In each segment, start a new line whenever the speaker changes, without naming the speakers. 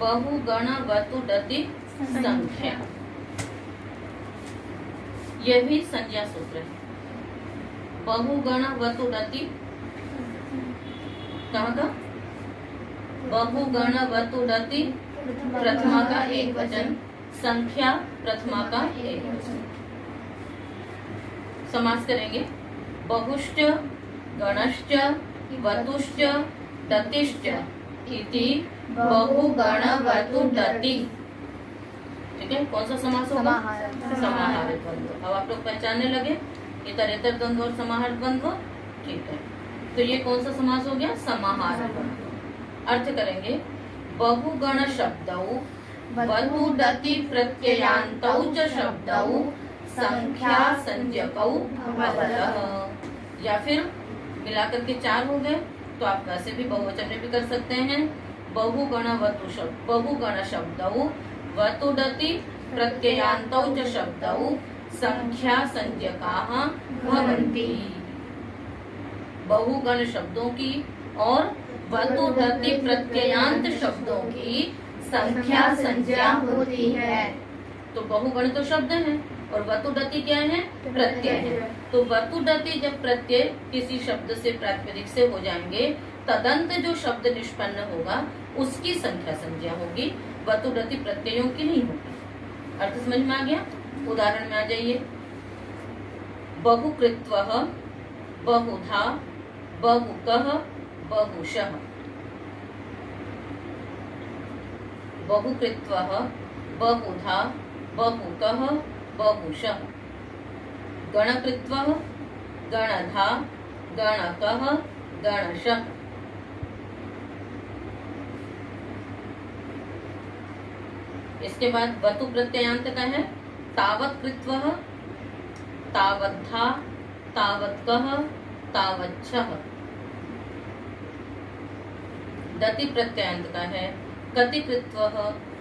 बहुगण वतुडति संख्या, यह भी संज्ञा सूत्र है। बहुगण वतुडति कहाँ का? बहुगण वतुडति प्रथमा का एक वचन, संख्या प्रथमा का एक वचन। समास करेंगे। बहुश्च गणश्च वतुश्च दतिश्च इति बहुगण वतुडति। ठीक है, कौन सा समास होगा? समाहारित द्वंद्व। अब आप लोग पहचानने लगे इतरेतर द्वंद्व और समाहार द्वंद्व। ठीक है, तो ये कौन सा समास हो गया? समाहार द्वंद्व। अर्थ करेंगे। बहुगण शब्दौ वतुडति प्रत्ययान्तौ च शब्दौ संख्या संज्ञकौ भवतः। या फिर मिलाकर के 4 हो गए, तो आप वैसे भी बहुवचन में भी कर सकते हैं। बहुगण शब्दौ वतुडति प्रत्ययान्तौ च शब्दौ संख्या संज्ञकाः भवन्ति। बहुगण शब्दों की और वतुडति प्रत्ययान्त शब्दों की संख्या संज्ञा होती है। तो बहुगण तो शब्द है और वतुडति क्या है? प्रत्यय है। तो वतुडति जब प्रत्यय किसी शब्द से प्रातिपदिक से हो जाएंगे, तदंत जो शब्द निष्पन्न होगा उसकी संख्या संज्ञा होगी, वतुडति प्रत्ययों की नहीं होगी। अर्थ समझ में आ गया? उदाहरण में आ जाइए। बहुकृत्वः बहुधा बहुकः बहुशः। बहुकृत्वः बहुधा बहुकः बहुशः। गणकृत्वः गणधा गणकः गणशः। इसके बाद वतु प्रत्ययांत का है। तावत् कृत्वः तावद्धा तावत्कः तावच्छः। दति प्रत्ययांत का है। कति कृत्वः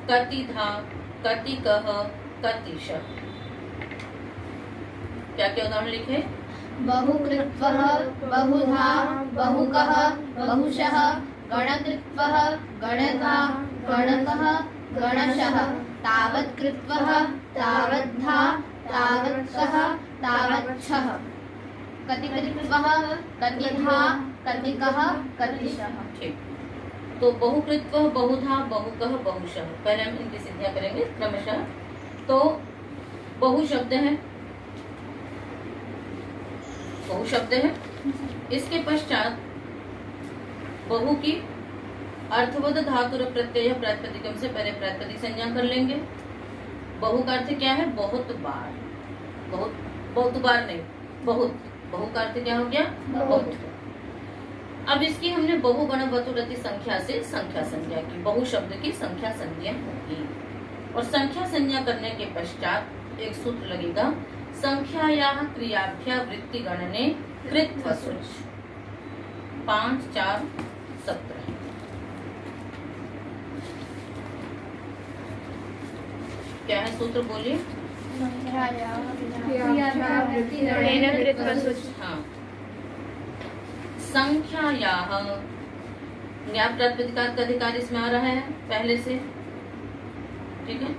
कतिधा कतिकः कतिशः। क्या क्या उदाहरण लिखे?
बहुकृत्वः बहुधा बहुकः बहुशः। गणकृत्वः गणधा गणकः गणशः। तावत्कृत्वः तावद्धा तावत्कः तावच्छः। कतिकृत्वः कतिधा कतिकः कतिशः।
ठीक, तो बहुकृत्वः बहुधा बहुकः बहुशः। पहले हम इनकी सिद्धियां करेंगे क्रमशः। तो बहु शब्द है, बहु शब्द है। इसके पश्चात बहु की अर्थवद धातुर प्रत्यय प्रातिपदिकम से पहले प्रातिपदिक संज्ञा कर लेंगे। बहु का अर्थ क्या है? बहुत बार। बहुत बार नहीं, बहुत। बहु का अर्थ क्या हो गया? बहुत। अब इसकी हमने बहुगण वतुडति संख्या से संख्या संज्ञा की। बहु शब्द की संख्या संज्ञा होगी और संख्या संज्ञा करने के पश्चात एक सूत्र लगेगा। संख्यायाः क्रियाभ्या वृत्ति गणने कृत्वसुच। 5 4 17। क्या है सूत्र? बोलिए। हाँ, संख्यायाः ज्ञा प्रातिपदिकार्थ का अधिकार इसमें आ रहा है पहले से। ठीक है,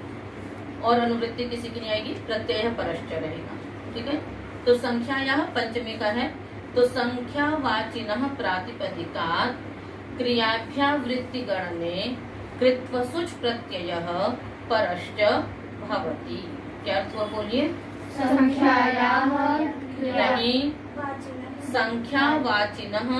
और अनुवृत्ति किसी की नहीं आएगी, प्रत्यय परश्च रहेगा। ठीक है, तो संख्यायाः पंचमी का है। तो संख्यावाचिनः प्रातिपदिकात् क्रियाभ्या वृत्ति गणने कृत्वसुच प्रत्ययः परश्च भवति। क्या अर्थ हुआ? बोलिए।
संख्यायाः
नहीं, संख्यावाचिनः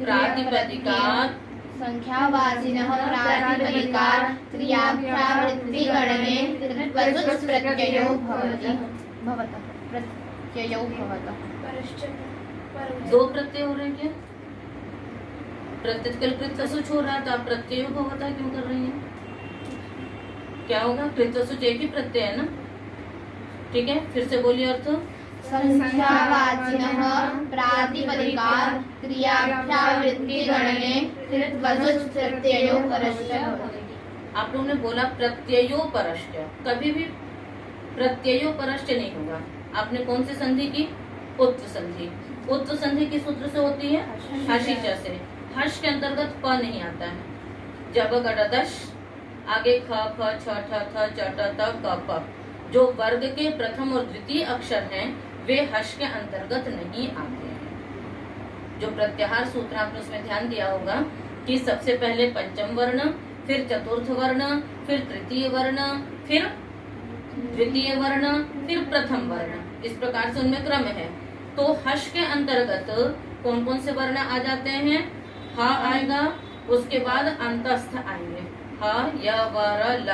प्रातिपदिकात्
संख्यावाचिनः प्रातिपदिकात् क्रियाभ्या वृत्ति गणने कृत्वसुच प्रत्ययो भवति। प्रत्ययो भवतः।
2 प्रत्यय हो रहे हैं क्या? प्रत्यय कृत्वसुच हो रहा है, तो आप प्रत्ययो भवतः क्यों कर रही हैं? क्या होगा? कृत्वसुच एक ही प्रत्यय है ना। ठीक है, फिर से बोलिए अर्थ।
संख्यावाचिनः प्रातिपदिकात् क्रियाभ्या वृत्ति गणने कृत्वसुच प्रत्ययो परश्च भवति।
आप लोगों ने बोला प्रत्ययो परश्च, कभी भी प्रत्ययो परश्च नहीं होगा। आपने कौन सी संधि की? उत्व संधि। उत्व संधि किस सूत्र से होती है? हर्षिच से। हर्ष के अंतर्गत प नहीं आता है, जब गडदश, आगे ख फ छ ठ थ च ट त क प। जो वर्ग के प्रथम और द्वितीय अक्षर हैं वे हर्ष के अंतर्गत नहीं आते हैं। जो प्रत्याहार सूत्र आपने उसमें ध्यान दिया होगा कि सबसे पहले पंचम वर्ण, फिर चतुर्थ वर्ण, फिर तृतीय वर्ण, फिर द्वितीय वर्ण, फिर प्रथम वर्ण, इस प्रकार से उनमें क्रम है। तो हर्ष के अंतर्गत कौन कौन से वर्ण आ जाते हैं? ह आएगा, उसके बाद अंतस्थ आएंगे ह य व र ल,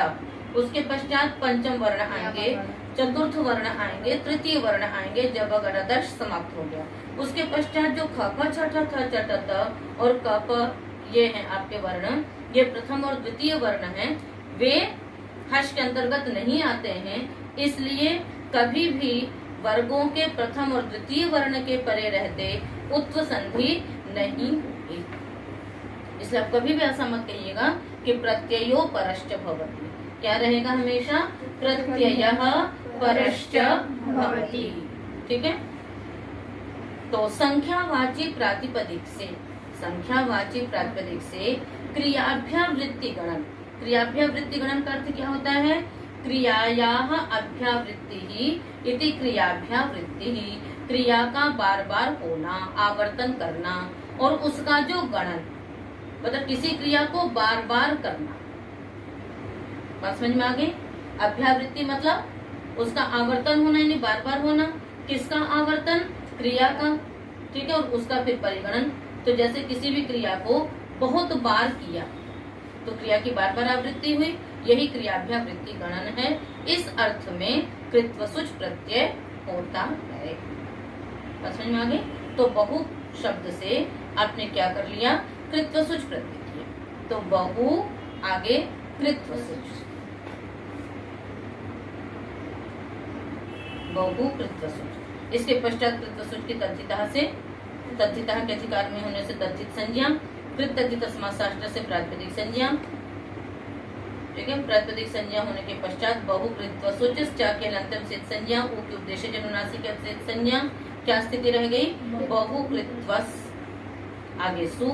उसके पश्चात पंचम वर्ण आएंगे, चतुर्थ वर्ण आएंगे, तृतीय वर्ण आएंगे, जब गणदश समाप्त हो गया। उसके पश्चात जो ख फ छ ठ थ च ट त और क प ये हैं आपके वर्ण, ये प्रथम और द्वितीय वर्ण हैं, वे हर्ष के अंतर्गत नहीं आते हैं। इसलिए कभी भी वर्गों के प्रथम और द्वितीय वर्ण के परे रहते उत्व संधि नहीं होगी। इसलिए आप कभी भी ऐसा मत कहिएगा कि प्रत्ययो परश्च भवति। क्या रहेगा हमेशा? प्रत्ययः परश्च भवति। ठीक है। तो संख्यावाची प्रातिपदिक से, संख्यावाची प्रातिपदिक से क्रियाभ्यावृत्ति गणन। क्रियाभ्यावृत्ति गणन का अर्थ क्या होता है? क्रियायाः अभ्यावृत्तिः इति क्रियाभ्यावृत्तिः, क्रिया का बार बार होना, आवर्तन करना, और उसका जो गणन, मतलब किसी क्रिया को बार बार करना। बात समझ में आ गई? अभ्यावृत्ति मतलब उसका आवर्तन होना, यानी बार बार होना। किसका आवर्तन? क्रिया का। ठीक है। और उसका फिर परिगणन। तो जैसे किसी भी क्रिया को बहुत बार किया तो क्रिया की बार बार आवृत्ति हुई, यही क्रियाभ्यावृत्ति गणन है। इस अर्थ में कृत्वसुच प्रत्यय होता है। बात समझ में आ गई? तो बहु शब्द से आपने क्या कर लिया? कृत्वसुच प्रत्यय किया। तो बहु आगे कृत्वसुच, बहु कृत्वसुच। इसके पश्चात कृत्वसुच की तद्धितः से, तद्धितः के अधिकार में होने से तद्धित संज्ञा, कृत तद्धित समासाष्ट से प्रातिपदिक संज्ञा। ठीक है। प्रातिपदिक संज्ञा होने के पश्चात बहु कृत्वसुच के अंतिम सिद्ध संज्ञा, उ के उद्देश्य जनुनासी के सिद्ध संज्ञा। क्या स्थिति रह गई? बहु कृत्वस, आगे सु।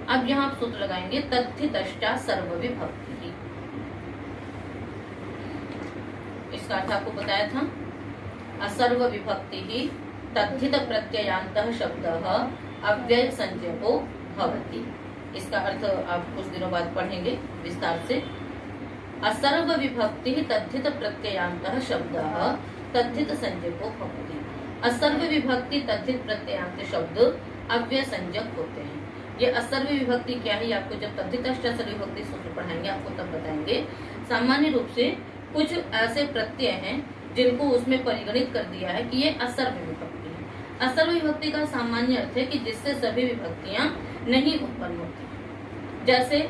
अब यहाँ आप सूत्र लगाएंगे तद्धितश्चा सर्वविभक्ति। इसका अर्थ आपको बताया था। असर्व विभक्ति ही तद्धित प्रत्ययांतः शब्दः अव्यय संज्ञको भवति। इसका अर्थ आप कुछ दिनों बाद पढ़ेंगे विस्तार से। असर्व विभक्ति तद्धित प्रत्ययांतः शब्दः तद्धित संज्ञको भवति। असर्व विभक्ति तद्धित प्रत्ययांत शब्द अव्यय संज्ञक होते हैं। ये असर्व विभक्ति क्या है? आपको जब तद्धितश्च असर्व विभक्ति सूत्र पढ़ाएंगे आपको तब बताएंगे। सामान्य रूप से कुछ ऐसे प्रत्यय हैं जिनको उसमें परिगणित कर दिया है कि ये असर्व विभक्ति है। असर्व विभक्ति का सामान्य अर्थ है कि जिससे सभी विभक्तियां नहीं उत्पन्न होती। जैसे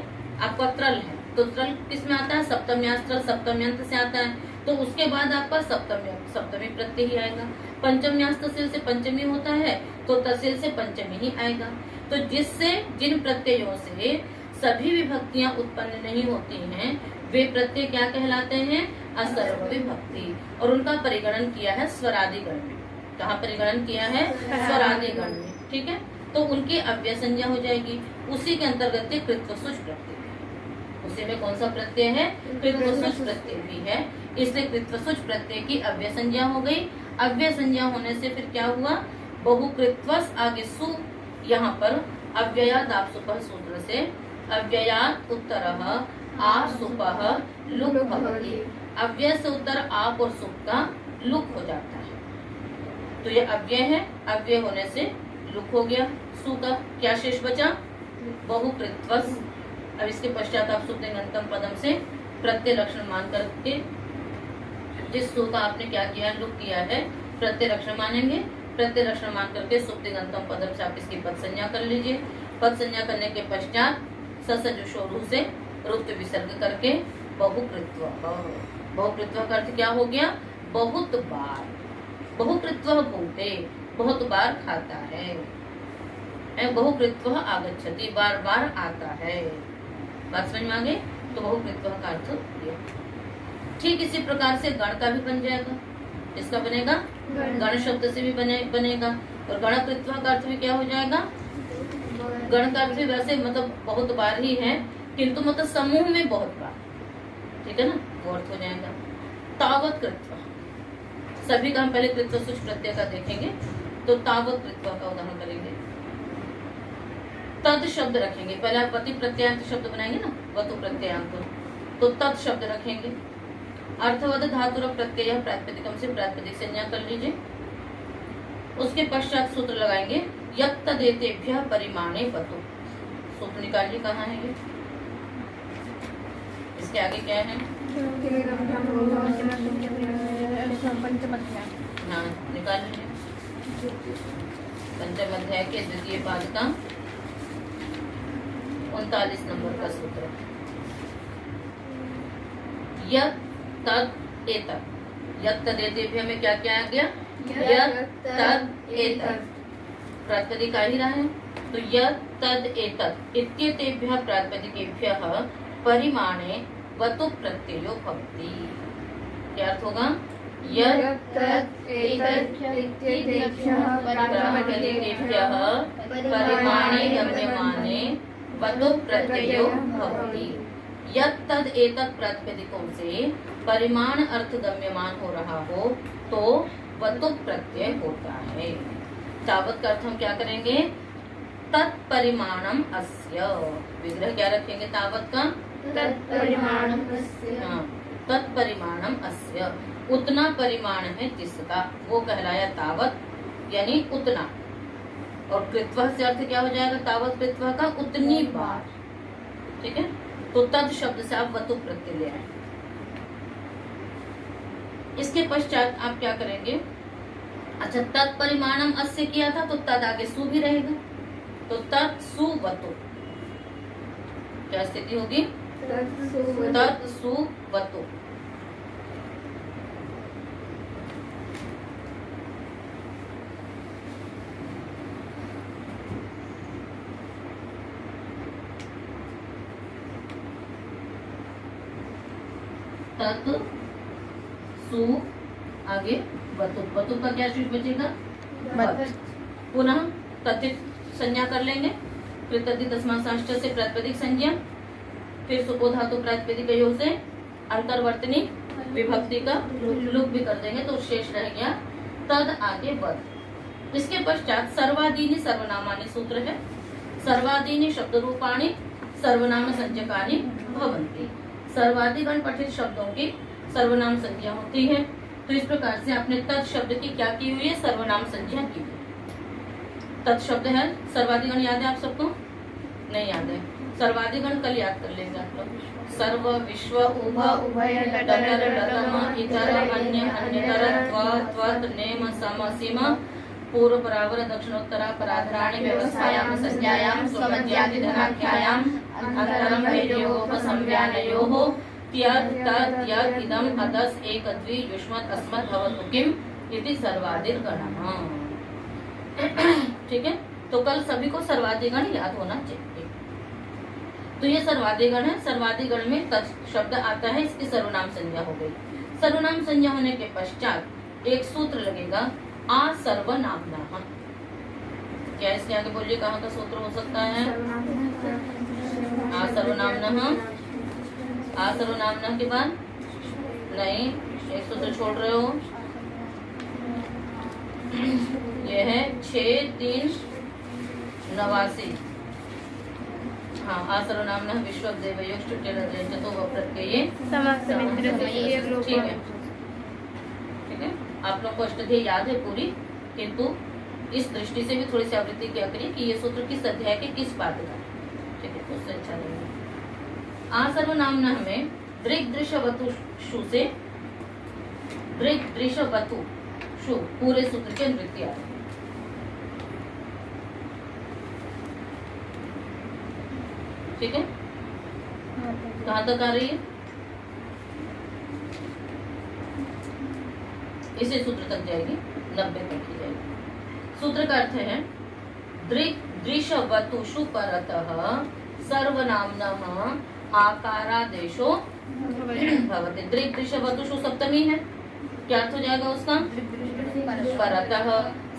आपका त्रल है तो त्रल किस में आता है? सप्तम्यास त्रल सप्तम्यंत से आता है, तो उसके बाद आपका सप्तमी प्रत्यय ही आएगा। पंचम्यास तसील से पंचमी होता है तो तसील से पंचमी ही आएगा। तो जिससे जिन प्रत्ययों से सभी विभक्तियां उत्पन्न नहीं होती हैं वे प्रत्यय क्या कहलाते हैं? असर्व विभक्ति। और उनका परिगणन किया है स्वरादि गण में। कहाँ परिगणन किया है? स्वरादि गण में। ठीक है। तो उनकी अव्यय संज्ञा हो जाएगी। उसी के अंतर्गत कृत्वसुच प्रत्यय, उसी में कौन सा प्रत्यय है? कृत्वसुच प्रत्यय भी है। इसलिए कृत्वसुच प्रत्यय की अव्यय संज्ञा हो गई। अव्यय संज्ञा होने से फिर क्या हुआ? बहुकृत्वस आगे सु, यहाँ पर अव्ययाद आपसुपः सूत्र से अव्ययात उत्तरः आ सुपः लुक भवति। अव्यय से उत्तर आप और सुप का लुक हो जाता है। तो ये अव्यय है, अव्यय होने से लुक हो गया। सु का क्या शेष बचा? बहुकृत्वस। अब इसके पश्चात आप सुप्तिंगंतम पदम से प्रत्यय लक्षण मान करके जिस सु का आपने क्या किया? लुक किया है, प्रत्यय लक्षण मानेंगे। प्रत्यय लक्षण मान करके सुप्तिंगंतम पदम से आप इसकी पद संज्ञा कर लीजिए। पद संज्ञा करने के पश्चात ससजुषोरु से रुत्व विसर्ग करके बहुकृत्व। बहुकृत्व का अर्थ क्या हो गया? बहुत बार। बहुकृत्व भूते, बहुत बार खाता है। बहुकृत्व आगच्छति, बार बार आता है। बात समझ में आ गई? तो बहुकृत्व का अर्थ ये। ठीक इसी प्रकार से गण का भी बन जाएगा। इसका बनेगा गण शब्द से भी बनेगा। और गणकृत्व का अर्थ भी क्या हो जाएगा? गण का अर्थ भी वैसे मतलब बहुत बार ही है, किंतु मतलब समूह में बहुत बार, ठीक है ना, वो अर्थ हो जाएगा। तावत कृत्वा, सभी का हम पहले कृत्व सूच प्रत्यय का देखेंगे, तो तावत कृत्वा का उदाहरण करेंगे। तद शब्द रखेंगे, पहले आप वति प्रत्ययांत शब्द बनाएंगे ना, वतु प्रत्ययांत, तो तद शब्द रखेंगे। अर्थवद धातु प्रत्यय प्रातिपदिकम से प्रातिपदिक संज्ञा कर लीजिए। उसके पश्चात सूत्र लगाएंगे, यत् तदेतेभ्यः परिमाणे वतु। सूत्र निकालिए, कहाँ है ये, इसके आगे क्या है, हाँ निकाल लीजिए। पंचम अध्याय के द्वितीय पाद का 39 नंबर का सूत्र, यत् तद एतत्। यत् तदेतेभ्यः में क्या क्या आ गया, यत् तद एतत्, प्रातिपदिक आ ही रहा है, तो यत् तद एतत् इत्येतेभ्यः प्रातिपदिकेभ्यः परिमाणे वतु प्रत्ययो भवति। क्या अर्थ होगा, यत्
तत् इत्येतेभ्यः
प्रातिपदिकेभ्यः परिमाणे गम्यमाने वतु प्रत्ययो भवति। यत् तद एतत् प्रातिपदिकों से परिमाण अर्थ गम्यमान हो रहा हो तो वतु प्रत्यय होता है। तावत का अर्थ हम क्या करेंगे, तत्परिमाणम अस्य, विग्रह क्या रखेंगे तावत का,
तत्परिमाणम अस्य,
हाँ, तत्परिमाणम अस्य, उतना परिमाण है जिसका, वो कहलाया तावत, यानी उतना। और कृत्वा से अर्थ क्या हो जाएगा, तावत कृत्वा का उतनी बार, ठीक है। तो तद शब्द से आप वतु प्रत्यय ले आए। इसके पश्चात आप क्या करेंगे, अच्छा तत्परिमाणम अस्य किया था तो तद आगे सु भी रहेगा, तो तत्सु वतु, क्या स्थिति होगी, तत्सु वतु। तत् सु आगे वतु, वतु का क्या शेष बचेगा, वत। पुनः तथित संज्ञा कर लेंगे, फिर तद्धित तस्मात् से प्रातिपदिक संज्ञा, फिर सुपो धातु प्रातिपदिक योग से अंतर्वर्तनी विभक्ति का लुक भी कर देंगे, तो शेष रह गया तद आगे वत। इसके पश्चात सर्वादीनि सर्वनामानि सूत्र है। सर्वादीनि शब्द रूपाणी सर्वनाम संज्ञकानि भवन्ति। सर्वादिगण पठित शब्दों की सर्वनाम संज्ञा होती है। तो इस प्रकार से आपने तत् शब्द की क्या की हुई है, सर्वनाम संज्ञा की हुई। तत् शब्द है, सर्वादिगण याद है आप सबको, नहीं याद है, सर्वादिगण कल याद कर लेंगे आप लोग। सर्व विश्व उभ
उभय
डटर डतम इतर अन्य अन्यतर त्वत् नेम सम सीम पूर्व परावर दक्षिणोत्तरा पराधराणि व्यवस्थायां संज्ञायां स्वमध्यादि धनाख्यायां अंतरम वैर्योपसंव्यानयोः त्यत् तत् यत् इदम् अदस् एकद्वि युष्मत् अस्मत् भवतु किम् इति सर्वादिगणः। ठीक है, तो कल सभी को सर्वादिगण याद होना चाहिए। तो ये सर्वादिगण है, सर्वादिगण में तत् शब्द आता है, इसकी सर्वनाम संज्ञा हो गई। सर्वनाम संज्ञा होने के पश्चात एक सूत्र लगेगा, आ सर्वनाम्नः। क्या इसके आगे बोलिए कहाँ का सूत्र हो सकता है, आ सर्वनाम्नः। आ सर्वनाम्नः के बाद नहीं, एक सूत्र छोड़ रहे हो, ये है 6-3-89। हाँ, आ सर्वनाम्नः विश्वदेवयोः चतुर्थ प्रत्यये ठीक है, ठीक है। आप लोग को अष्टाध्यायी याद है पूरी, किंतु इस दृष्टि से भी थोड़ी सी आवृत्ति क्या करिए कि ये सूत्र किस अध्याय के किस पाद का, ठीक है, उससे अच्छा लगेगा। आ सर्वनाम्नः में दृक् दृश्य वतु शु से दृक् दृश्य वतु शु पूरे सूत्र के निवृत्ति आ रही है। ठीक है, कहाँ तक आ रही है, इसी सूत्र तक जाएगी, 90 तक की जाएगी। सूत्र का अर्थ है दृक् दृश्य वतुषु परतः सर्वनाम्नः आकारादेशो भवति। दृक् दृश्य वतुषु सप्तमी है, क्या अर्थ हो जाएगा उसका, परतः।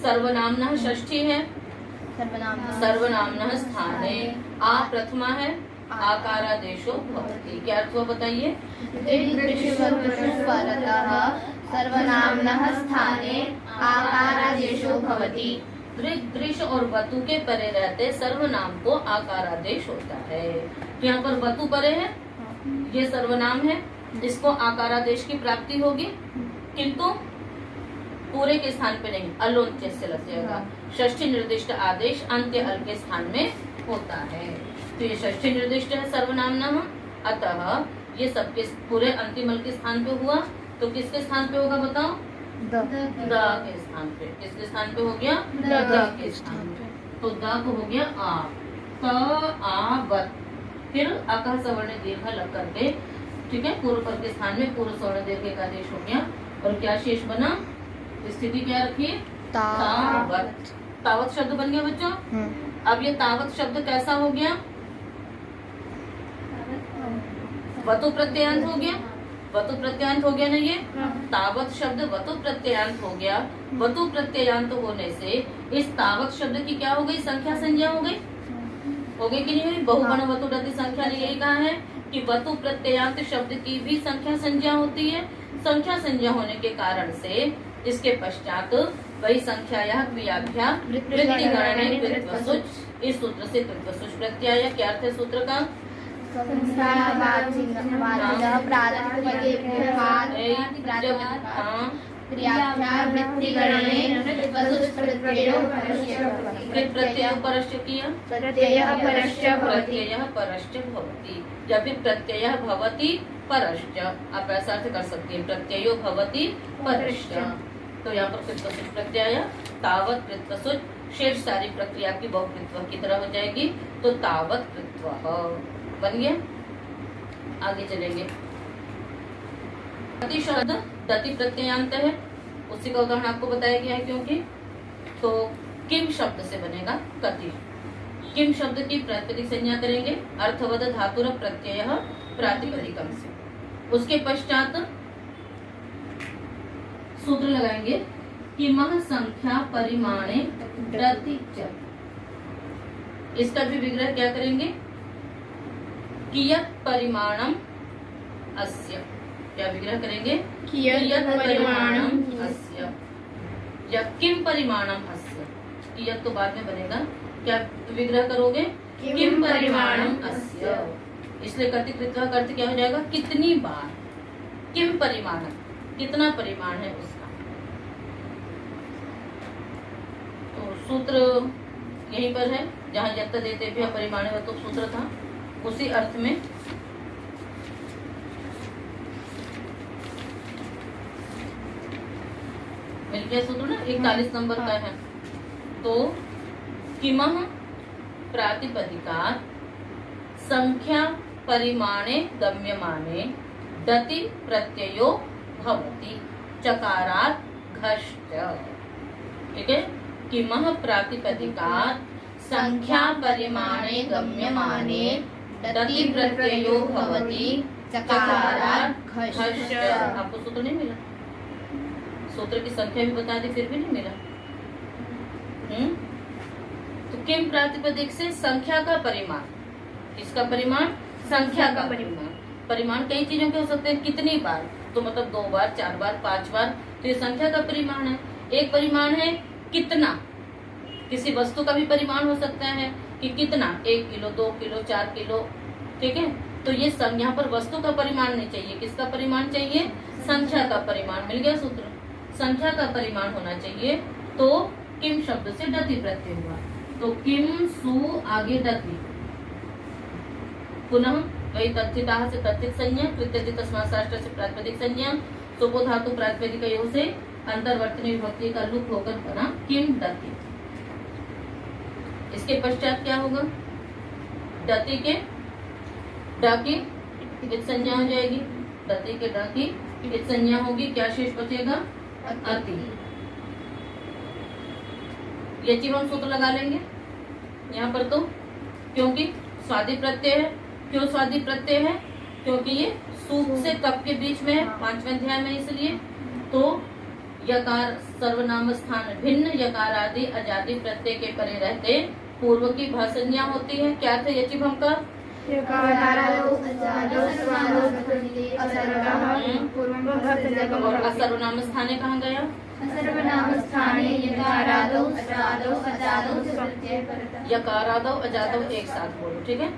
सर्वनाम्नः षष्ठी है, सर्वनाम्नः स्थाने आ प्रथमा है आकारादेशो भवति। क्या अर्थ हुआ बताइए?
सर्वनाम्नः स्थाने आकारादेशो भवति।
दृक् दृश्य और वतु के परे रहते सर्वनाम को आकारादेश होता है। यहाँ पर वतु परे है, ये सर्वनाम है, इसको आकारादेश की प्राप्ति होगी, किंतु पूरे के स्थान पे नहीं, अलोन्त्य से लग जाएगा। षष्ठी निर्दिष्ट आदेश अंत्य अल के स्थान में होता है, तो ये षष्ठी निर्दिष्ट है सर्वनाम, अतः ये सबके पूरे अंतिम अल के स्थान पे हुआ, तो किसके स्थान पे होगा बताओ? द के स्थान पे। किसके स्थान पे हो गया? द के स्थान पे। तो द को हो गया आ, त आ वत, फिर अकह सवर्ण दीर्घ लग करके, ठीक है, पूर्व पद के स्थान में पूर्व सवर्ण दीर्घ का आदेश हो गया, और क्या शेष बना? स्थिति क्या रखिए? तावत। तावत शब्द बन गया बच्चों। अब ये तावत शब्द कैसा हो गया? वतु प्रत्ययांत हो गया। वतु प्रत्ययांत हो गया ना ये? तावत शब्द वतु प्रत्ययांत हो गया। वतु प्रत्ययांत होने से इस तावत शब्द की क्या हो गई? संख्या संज्ञा हो गई। हो गई कि नहीं हुई? बहुगण वतु डति संख्या ने यही कहा है कि वतु प्रत्ययांत शब्द की भी संख्या संज्ञा होती है। संख्या संज्ञा होने के कारण से इसके पश्चात वही संख्या या क्रियाभ्या वृत्ति गणने कृत्वसुच, इस सूत्र से कृत्वसुच प्रत्यय। क्या अर्थ है सूत्र का? प्रत्यय परश्च भवति, या फिर प्रत्यय भवति परश्च, आप ऐसा अर्थ कर सकते हैं, प्रत्ययो भवति परश्च। तो यहाँ पर कृत्वसुच प्रत्यय, तावत कृत्वसुच, शेष सारी प्रक्रिया की बहुकृत्व की तरह हो जाएगी, तो तावत कृत्व बन गया। आगे चलेंगे। दति शब्द दति प्रत्ययांत है, उसी का उदाहरण आपको बताया गया है, क्योंकि तो किम शब्द से बनेगा कति। किम शब्द की प्रातिपदिक संज्ञा करेंगे, अर्थवद धातुर प्रत्यय प्रातिपदिकम से। उसके पश्चात सूत्र लगाएंगे किमः संख्या परिमाणे दति च। इसका भी विग्रह क्या करेंगे? कियत् परिमाणम अस्य। क्या विग्रह करेंगे? कियत् परिमाणम अस्य, या किम परिमाणम अस्य। कियत् तो बाद में बनेगा, क्या विग्रह करोगे? किम परिमाणम अस्य। इसलिए कर्तृकृत्वा का अर्थ क्या हो जाएगा? कितनी बार। किम परिमाणम, कितना परिमाण है उसका। तो सूत्र यहीं पर है जहाँ यत्त देते भी परिमाण तो सूत्र था, उसी अर्थ में मिल गया सूत्र ना, 41 नंबर का है। तो किमः प्रातिपदिकात् संख्या परिमाणे गम्यमाने दति प्रत्ययो भवति चकारात् घश्च। ठीक है, किमः प्रातिपदिकात् संख्या परिमाणे गम्यमाने दति प्रत्ययो भवति चकारात् घश्च। आपको सूत्र नहीं मिला? सूत्र की संख्या भी बता दी, फिर भी नहीं मिला। तो किम प्रातिपदिक से संख्या का परिमाण, किसका परिमाण? संख्या का परिमाण। परिमाण कई चीजों के हो सकते हैं, कितनी बार, तो मतलब 2 बार, 4 बार, 5 बार, तो ये संख्या का परिमाण है। एक परिमाण है कितना, किसी वस्तु का भी परिमाण हो सकता है कि कितना, 1 किलो, 2 किलो, 4 किलो। ठीक है, तो ये यहाँ पर वस्तु का परिमाण नहीं चाहिए, किसका परिमाण चाहिए? संख्या का परिमाण। मिल गया सूत्र, संख्या का परिमाण होना चाहिए। तो किम शब्द से डति प्रत्यय हुआ, तो किम सु आगे डति, पुनः वही तथिता से तथित संज्ञा, कृत्यति तस्मात् साष्ट से प्रातिपदिक संज्ञा, सुपो धातु प्रातिपदिक योग से अंतर्वर्तनी विभक्ति का लुप होकर बना किम डति। इसके पश्चात क्या होगा? डति के ड की इत संज्ञा हो जाएगी, डति के ड की इत संज्ञा होगी, क्या शेष बचेगा? अति। ये चीज हम सूत्र लगा लेंगे यहाँ पर, तो क्योंकि स्वादि प्रत्यय है। क्यों स्वादि प्रत्यय है? क्योंकि ये सूप से कप के बीच में है, 5वें अध्याय में, इसलिए। तो यकार सर्वनाम स्थान भिन्न यकार आदि अजाति प्रत्यय के परे रहते पूर्व की भा संज्ञा होती है। क्या थे यचिभम का? और असर्वनाम स्थाने कहाँ गया? यकारादौ अजादौ एक साथ बोलो, ठीक है।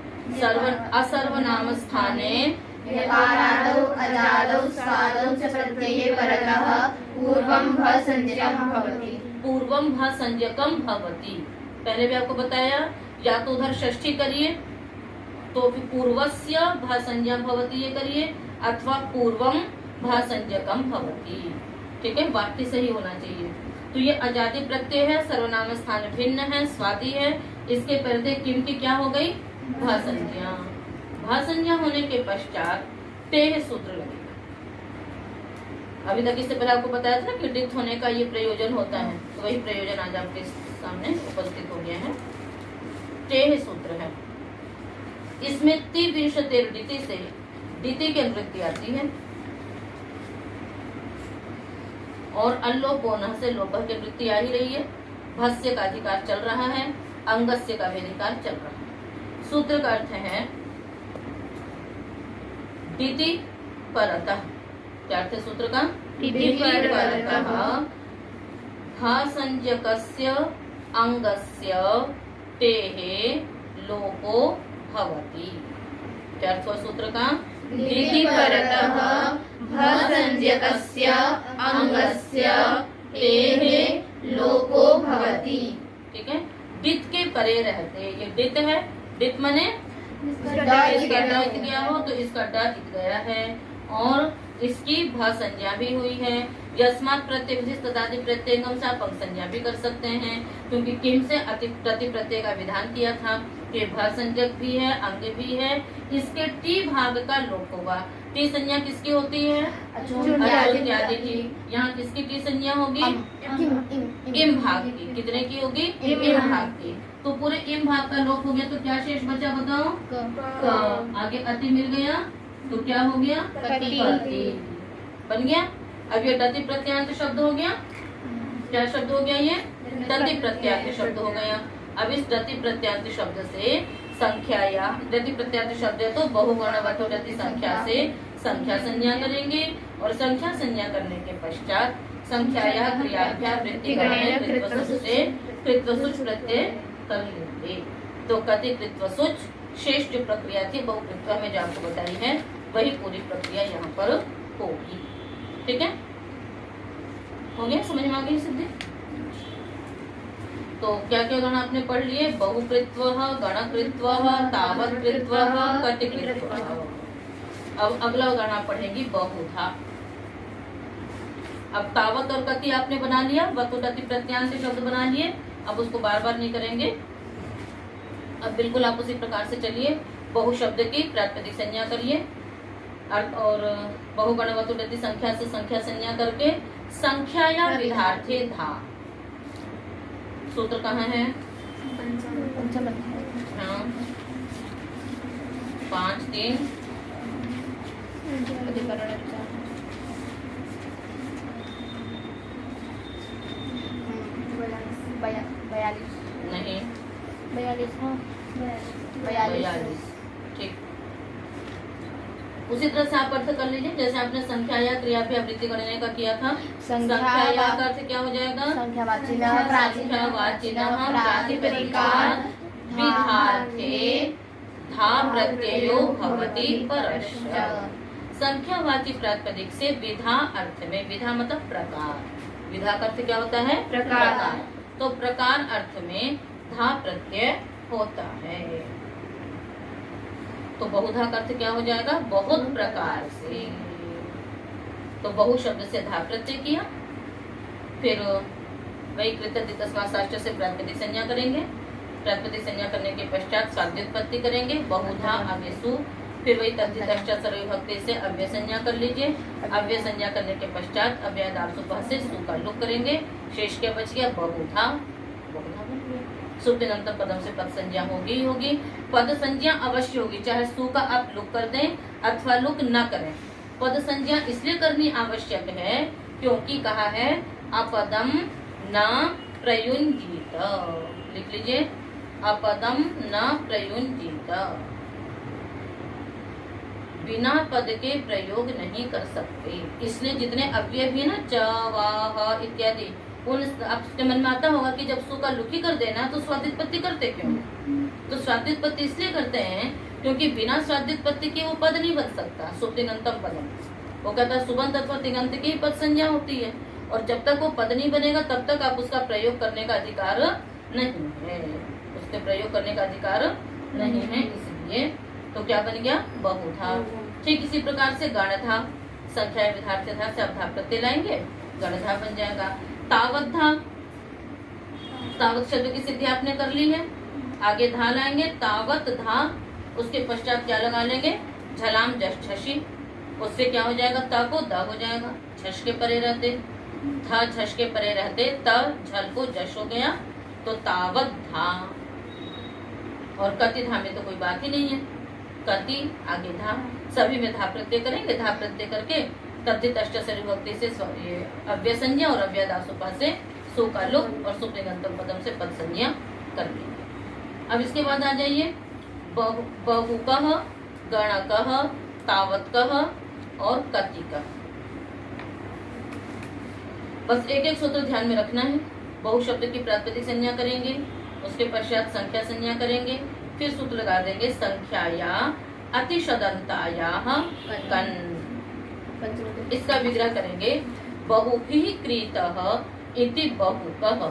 असर्वनाम स्थाने
यकारादौ अजादौ स्वादौ च प्रत्यये परतः पूर्वं भ संज्ञकं भवति।
पूर्वम भा संज्ञकम भवति। पहले भी आपको बताया, या तो उधर षष्ठी करिए तो फिर पूर्वस्य भा संज्ञा भवति ये करिए, अथवा पूर्वम भा संज्ञकम भवति, ठीक है। वाक्य सही होना चाहिए। तो ये अजाति प्रत्यय है, सर्वनाम स्थान भिन्न है, स्वाति है, इसके पहले किम की क्या हो गई? भा संज्ञा। भा संज्ञा होने के पश्चात तेह सूत्र लगेगा। अभी तक इससे पहले आपको बताया था ना कि डित होने का ये प्रयोजन होता है, तो वही प्रयोजन आज आपके सामने उपस्थित हो गया है। तेह सूत्र है, इसमें तिविंशतेर डिति से डिति की अनुवृत्ति आती है और अल्लोपोनः से लोप की वृत्ति आ ही रही है। भस्य का अधिकार चल रहा है, अंगस्य का भी अधिकार चल रहा है। सूत्र का अर्थ है डिति परतः। क्या अर्थ है सूत्र का? डिति परतः भा संज्ञकस्य अंगस्य तेहे लोपो भवति। क्या अर्थ हुआ सूत्र का?
डिति परतः भ संज्ञकस्य अंगस्य तेहे लोपो भवति।
ठीक है। डित के परे रहते, ये डित है, डित मने इसका ड इत गया हो तो इसका ड इत गया है और इसकी भा संज्ञा भी हुई है। यस्मात् प्रत्यय विधि तदादि प्रत्ययम से आप अंग संज्ञा भी कर सकते हैं, क्योंकि किम से अति प्रति प्रत्यय का विधान किया था कि भा संज्ञक भी है, अंग भी है। इसके टी भाग का लोप होगा। टी संज्ञा किसकी होती है? अचोन्यादि की। यहाँ किसकी टी संज्ञा होगी? इम भाग की। कितने की होगी? इम भाग की। तो पूरे इम भाग का लोप हो गया तो क्या शेष बचा बताओ? क। आगे अति मिल गया तो क्या हो गया?
कति।
बन गया। अब ये दति प्रत्यांत शब्द हो गया। क्या शब्द हो गया? ये दति प्रत्यांत शब्द हो गया। अब इस दति प्रत्यांत शब्द से संख्या या दति प्रत्यांत शब्द है तो बहुगुणवतो दति संख्या से संख्या संज्ञा करेंगे और संख्या संज्ञा करने के पश्चात संख्या या क्रियाभ्या वृत्ति से कृत्वसुच प्रत्यय कर लेंगे। तो कति कृत्वसुच शेष जो प्रक्रिया थी बहुकृत्व में जो आपको बताई है वही पूरी प्रक्रिया यहाँ पर होगी। ठीक है, हो गया? समझ में आ गई सिद्धि? तो क्या क्या गण आपने पढ़ लिए? बहुकृत्व, गणकृत्व, तावत्कृत्व, कटिकृत्व। अब अगला गण आप पढ़ेंगी बहुधा। अब तावत और कति आपने बना लिया, वतुदति प्रत्यांत शब्द बना लिए। अब उसको बार बार नहीं करेंगे, अब बिल्कुल आप उसी प्रकार से चलिए। बहु शब्द की प्रातिपदिक संज्ञा करिए और बहुगण वतुदति संख्या से संख्या संज्ञा करके संख्या या विधार्थे धा। सूत्र कहाँ है? हाँ, 5 3 नहीं 42। ठीक, उसी तरह से आप अर्थ कर लीजिए जैसे आपने संख्या या क्रिया पे आवृत्ति गणना का किया था। संख्या या का अर्थ क्या हो जाएगा?
संख्यावाचिनः प्रातिपदिकात्
विधार्थे धा प्रत्ययो भवति परस्य। संख्यावाची प्रातिपदिक से विधा अर्थ में, विधा मतलब प्रकार, विधा का अर्थ क्या होता है? प्रकार। तो प्रकार अर्थ में धा प्रत्यय होता है। तो बहुधा का अर्थ क्या हो जाएगा? बहुत प्रकार से। तो बहु शब्द से धा प्रत्यय किया, फिर वही कृत तस्मात् से प्रातिपदिक संज्ञा करेंगे। प्रातिपदिक संज्ञा करने के पश्चात स्वाध्योत्पत्ति करेंगे। बहुधा आगे सु, फिर वही तद्धितश्च से अव्यय संज्ञा कर लीजिए। अव्यय संज्ञा करने के पश्चात अव्ययदार्थ से सु का लुक करेंगे। शेष क्या बच गया? बहुधा। बहुधा बन गया। सुप्तिनंतर पदम से पद संज्ञा होगी ही होगी। पद संज्ञा अवश्य होगी, चाहे सु का आप लुक कर दें अथवा लुक न करें। पद संज्ञा इसलिए करनी आवश्यक है क्योंकि कहा है अपदम न प्रयुंजीत। लिख लीजिए, अपदम न प्रयुंजीत, बिना पद के प्रयोग नहीं कर सकते। इसलिए जितने अव्यय भी ना, च, वा, ह इत्यादि, उन आपके मन में आता होगा कि जब सु का लुकी कर देना तो स्वादित्पत्ति करते क्यों? तो स्वादित्पत्ति इसलिए करते हैं क्योंकि बिना स्वादित्पत्ति के वो पद नहीं बन सकता। सुतिगंतम पदम, वो कहता है सुबंत अथवा तिगंत की पद संज्ञा होती है, और जब तक वो पद नहीं बनेगा तब तक आप उसका प्रयोग करने का अधिकार नहीं है, उसके प्रयोग करने का अधिकार नहीं है। इसलिए तो क्या बन गया? बहु था। ठीक इसी प्रकार से गण था, संख्या विधार्थी था से अब धा प्रत्यय लाएंगे, गणधा बन जाएगा। तावत था, तावत शब्द की सिद्धि आपने कर ली है। आगे धा लाएंगे, तावत धा, उसके पश्चात क्या लगा लेंगे? झलाम जश झशी, उससे क्या हो जाएगा? त को द हो जाएगा, झश के परे रहते, थ झश के परे रहते, त झल को जश हो गया, तो तावत धा। और कति धा में तो कोई बात ही नहीं है, कति आगे धा, सभी में धा प्रत्यय करेंगे। धा प्रत्यय करके तद्धित अष्टसरी विभक्ति से ये अव्यय संज्ञा और अव्यय दासोपा से सु का लोप और सुप्तिगंतम पदम से पद संज्ञा कर देंगे। अब इसके बाद आ जाइए बहुकः, गणकः, तावत्कः और कतिकः। बस एक एक सूत्र ध्यान में रखना है। बहु शब्द की प्रातिपदिक संज्ञा करेंगे, उसके पश्चात संख्या संज्ञा करेंगे, फिर सूत्र लगा देंगे संख्याया अतिशदंतायाः कन्। इसका विग्रह करेंगे, बहुभिः क्रीतः इति बहुकः,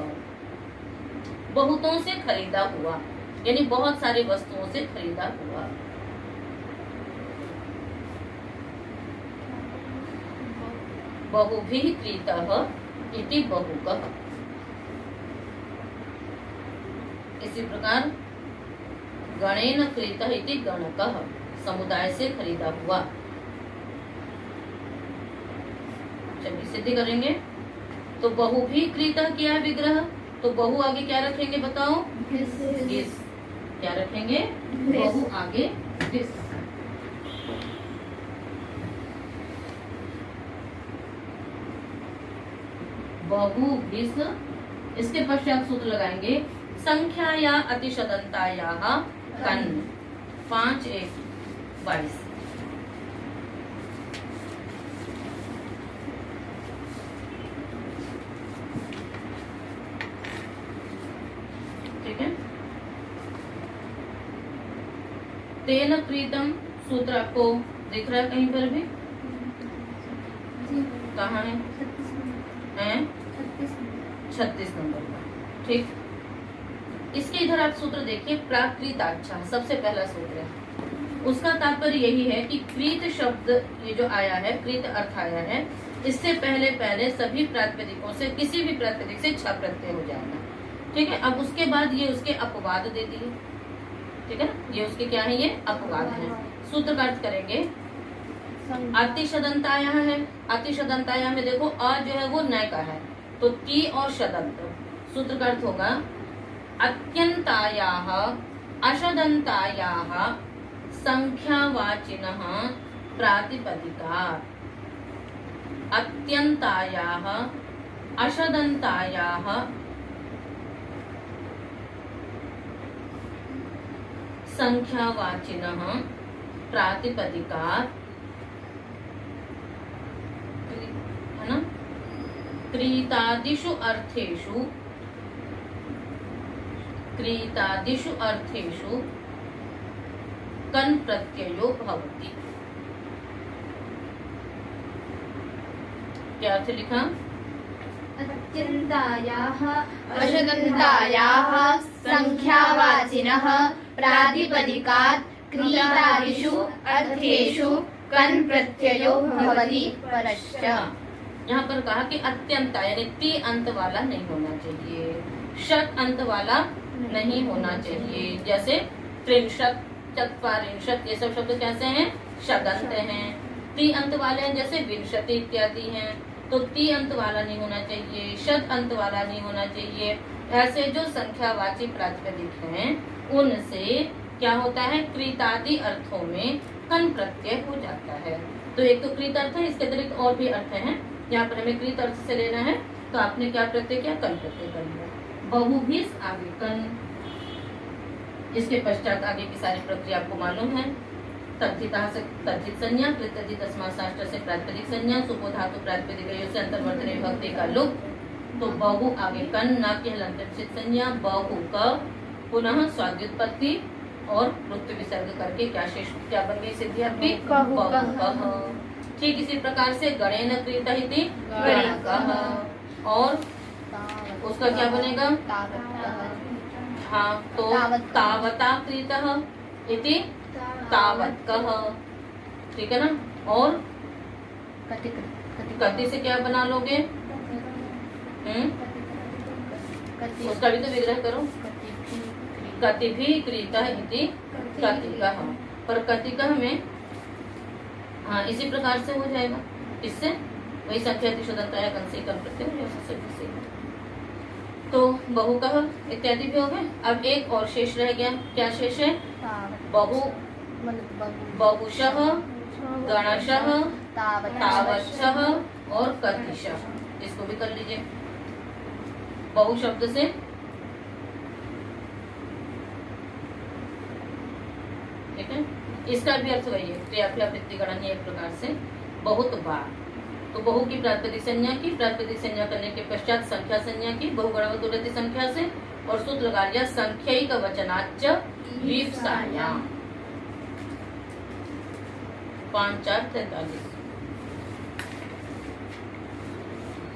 बहुतों से खरीदा हुआ, यानी बहुत सारी वस्तुओं से खरीदा हुआ। बहुभिः क्रीतः इति बहुकः। इसी प्रकार गणेन क्रीतः इति गणकः, समुदाय से खरीदा हुआ। चलिए सिद्धि करेंगे। तो बहु भी क्रीतः किया विग्रह, तो बहु आगे क्या रखेंगे बताओ? गिस। क्या रखेंगे? बहु आगे गिस। बहु गिस। इसके पश्चात सूत्र लगाएंगे संख्या या अतिशदंतायाः कन्। 5 1 22। ठीक है। तेन क्रीतम सूत्र आपको दिख रहा है कहीं पर भी? कहाँ है? 36 नंबर पर। ठीक, इसके इधर आप सूत्र देखिए, प्राकृताक्षा सबसे पहला सूत्र है। उसका तात्पर्य यही है कि क्रीत शब्द ये जो आया है, क्रीत अर्थ आया है, इससे पहले पहले सभी प्रातिपदिकों से किसी भी प्रातिपदिक से छ प्रत्यय हो जाएगा। ठीक है। अब उसके बाद ये उसके अपवाद दे दिए। ठीक है ना, ये उसके क्या है? ये अपवाद है। सूत्र का अर्थ करेंगे, अतिशदंताया है, अतिशदंताया में देखो अ जो है वो न का है, तो ती और शदंत। सूत्र का अर्थ होगा अत्यंतायाः अशदंतायाः संख्यावाचिनः प्रातिपदिकात्। अत्यंतायाः अशदंतायाः संख्यावाचिनः प्रातिपदिकात्, है ना, क्रीतादिषु अर्थेषु, क्रीतादिषु अर्थेषु कन् प्रत्ययो भवति। क्या अर्थ लिखा?
अत्यन्तायाः अशदन्तायाः संख्यावाचिनः प्रातिपदिकात् क्रीतादिषु अर्थेषु कन् प्रत्ययो भवति परश्च।
यहाँ पर कहा कि अत्यंत यानी ती अंत वाला नहीं होना चाहिए, शत अंत वाला नहीं होना चाहिए। जैसे त्रिंशत, चत्वारिंशत, ये सब शब्द कैसे हैं? शदंत हैं। ती अंत वाले हैं, जैसे विंशति इत्यादि हैं, तो ती अंत वाला नहीं होना चाहिए, शत अंत वाला नहीं होना चाहिए। ऐसे जो संख्यावाची प्रातिपदिक हैं उनसे क्या होता है? क्रीतादि अर्थों में कन् प्रत्यय हो जाता है। तो एक तो कृत अर्थ है, इसके अतिरिक्त और भी अर्थ हैं। यहाँ पर हमें कृत अर्थ से लेना है तो आपने क्या प्रत्यय किया, कन प्रत्यय कर लिया। बहुभिस आगे कन, इसके पश्चात आगे की सारी प्रक्रिया आपको मालूम है। तद्धितः से तद्धित संज्ञा, कृतद्धि तस्मात् साष्ट से प्रातिपदिक संज्ञा, सुपो धातु प्रातिपदिकयोः से अंतर्वर्तने विभक्ति का लुप। तो बहु आगे कन, न की हलंतरित संज्ञा, बहु क, पुनः स्वाद्युत्पत्ति और प्रत्यय विसर्ग करके क्या शेष क्या बन गई सिद्धि आपकी, बहुकः। ठीक इसी प्रकार से गणेन क्रीतः इति गणकः, और उसका क्या बनेगा, हाँ तो तावता क्रीतः इति तावत्कः, ठीक है ना। और कति से क्या बना लोगे, उसका भी तो विग्रह करो। कतिभि क्रीतः इति कतिकः, पर कतिकः में हाँ इसी प्रकार से हो जाएगा, इससे वही संख्या तिशोदंताया कंसी कम प्रत्यय हो जाएगा। तो बहुकः इत्यादि भी हो गए। अब एक और शेष रह गया, क्या शेष है, बहु बहुशः, गणशः, तावच्छः और कतिशः, इसको भी कर लीजिए। बहु शब्द से ठीक है, इसका भी अर्थ वही है, क्रियाभ्यावृत्ति गणनीय एक प्रकार से बहुत बार। तो बहु की प्रातिपदिक संज्ञा की, प्रातिपदिक संज्ञा करने के पश्चात संख्या संज्ञा की, बहुगणवतुरति संख्या से, और सूत्र लगा लिया संख्यैक वचनाच्च वीप्सायाम। 5 4 43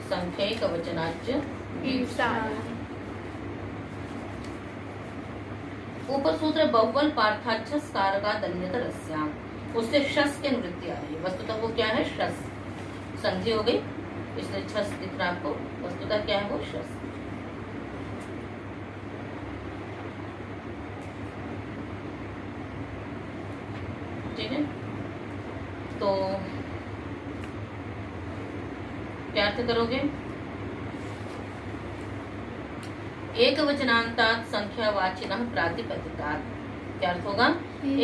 संख्यैक वचनाच्च वीप्सायाम। ऊपर सूत्र बहुबल पार्थाच्छ कारकादन्यतरस्याम, उससे शस की निवृत्ति आ रही है। वस्तुतः वो क्या है, शस, संधि हो गई इसलिए छस दिख रहा आपको, वस्तुतः क्या है वो शस। ठीक है, तो क्या अर्थ करोगे, एक वचनांतात संख्यावाचिनः प्रातिपदिकात्, क्या अर्थ होगा,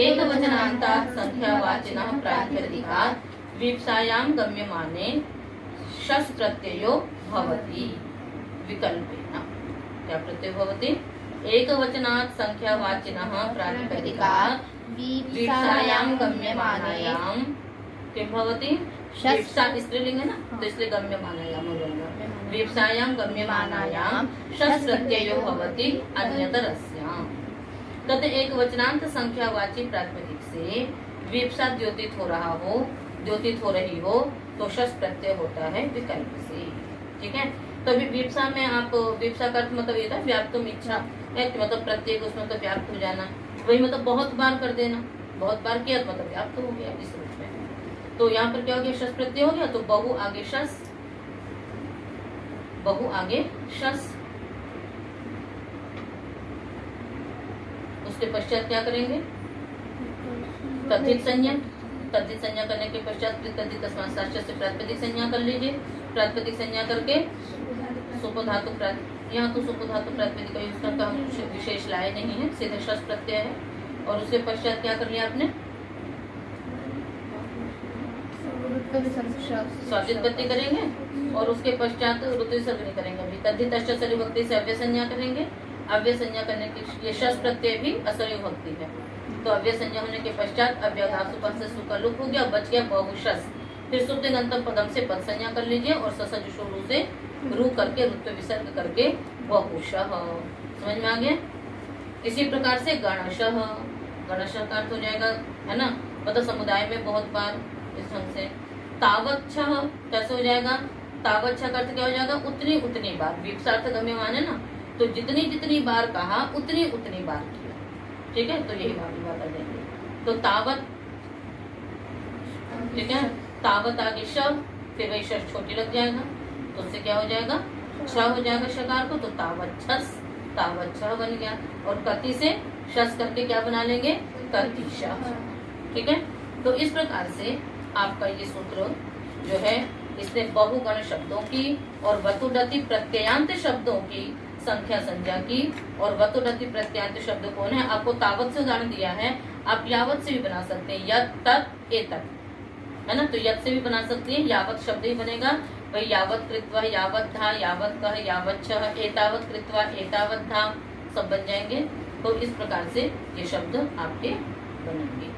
एक वचनांतात संख्यावाचिनः प्रातिपदिकात् वीप्सायाम गम्यमाने शस प्रत्ययो भवति विकल्पेन। क्या प्रत्यय भवति, एक वचनात् संख्यावाचिनः प्रातिपदिकात् वीप्सायाम गम्यमानायाम किं भवति, वीप्सा स्त्रीलिंग है ना, तो इसलिए गम्यमानायाम हो जाएगा। वीप्सायाम गम्यमानायाम शस प्रत्ययो भवति अन्यतरस्याम। तद एक वचनांत संख्यावाची प्रातिपदिक से वीप्सा द्योतित हो रहा हो, द्योतित हो रही हो, तो शस प्रत्यय होता है विकल्प से। ठीक है, तो अभी वीप्सा में आप, वीप्सा का अर्थ मतलब ये था व्याप्तुम इच्छा है, मतलब प्रत्येक उसमें तो व्याप्त हो जाना, वही मतलब बहुत बार कर देना, बहुत बार किया मतलब व्याप्त हो गया इस रूप में। तो यहाँ पर क्या हो गया, शस प्रत्यय हो गया, तो बहु आगे शस, बहु आगे शस, उसके पश्चात क्या करेंगे, तद्धित संज्ञा, तद्धित संज्ञा करने के पश्चात तद्धित तस्मात् साष्ट से प्रातिपदिक संज्ञा कर लीजिए। प्रातिपदिक संज्ञा करके सुपो धातु, यहाँ तो सुपो धातु प्रातिपदिक का हम विशेष लाए नहीं है, सीधे शस प्रत्यय है। और उसके पश्चात क्या कर लिया आपने, स्वादित्पत्ति करेंगे, और उसके पश्चात ऋतु विसर्ग नहीं करेंगे। अभी तद्धित अष्टसरी विभक्ति से अव्यय संज्ञा करेंगे। अव्यय संज्ञा करने की, ये शस प्रत्यय भी असरी विभक्ति है, तो अव्यय संज्ञा होने के पश्चात अव्ययधातु पद से सु का लुप हो गया, बच गया बहुशस। फिर सुप्तिगंतम पदम से पद संज्ञा कर लीजिए, और ससजुषु रू से रू करके ऋतु विसर्ग करके बहुशः, समझ में आ गया। इसी प्रकार से गणशः, गणशः का अर्थ हो जाएगा, है ना, मतलब समुदाय में बहुत बार, इस ढंग से। तावच्छः कैसे हो जाएगा, तावच्छः का अर्थ क्या हो जाएगा, उतनी उतनी बार, वीप्सार्थ गम्यमान है ना, तो जितनी जितनी बार कहा उतनी उतनी बार किया। ठीक है, तो यही बात आ जाएंगे। तो तावत, ठीक है, तावत आगे शव, फिर वही शस छोटी लग जाएगा, तो उससे क्या हो जाएगा, छ हो जाएगा शकार को, तो तावच्छस, तावच्छः बन गया। और कति से शस करके क्या बना लेंगे, कतिशः। ठीक है, तो इस प्रकार से आपका ये सूत्र जो है, इसने बहुगण शब्दों की और वतुडति प्रत्ययांत शब्दों की संख्या संज्ञा की, और वतुडति प्रत्ययांत शब्द कौन है, आपको तावत से उदाहरण दिया है, आप यावत से भी बना सकते हैं, यत तक एतक, है ना, तो यत से भी बना सकते हैं, यावत शब्द ही बनेगा, वही यावत कृत्वा यावत धा, यावत कह, यावत छह, एतावत कृत्वा एतावत धा सब बन जाएंगे। तो इस प्रकार से ये शब्द आपके बनेंगे।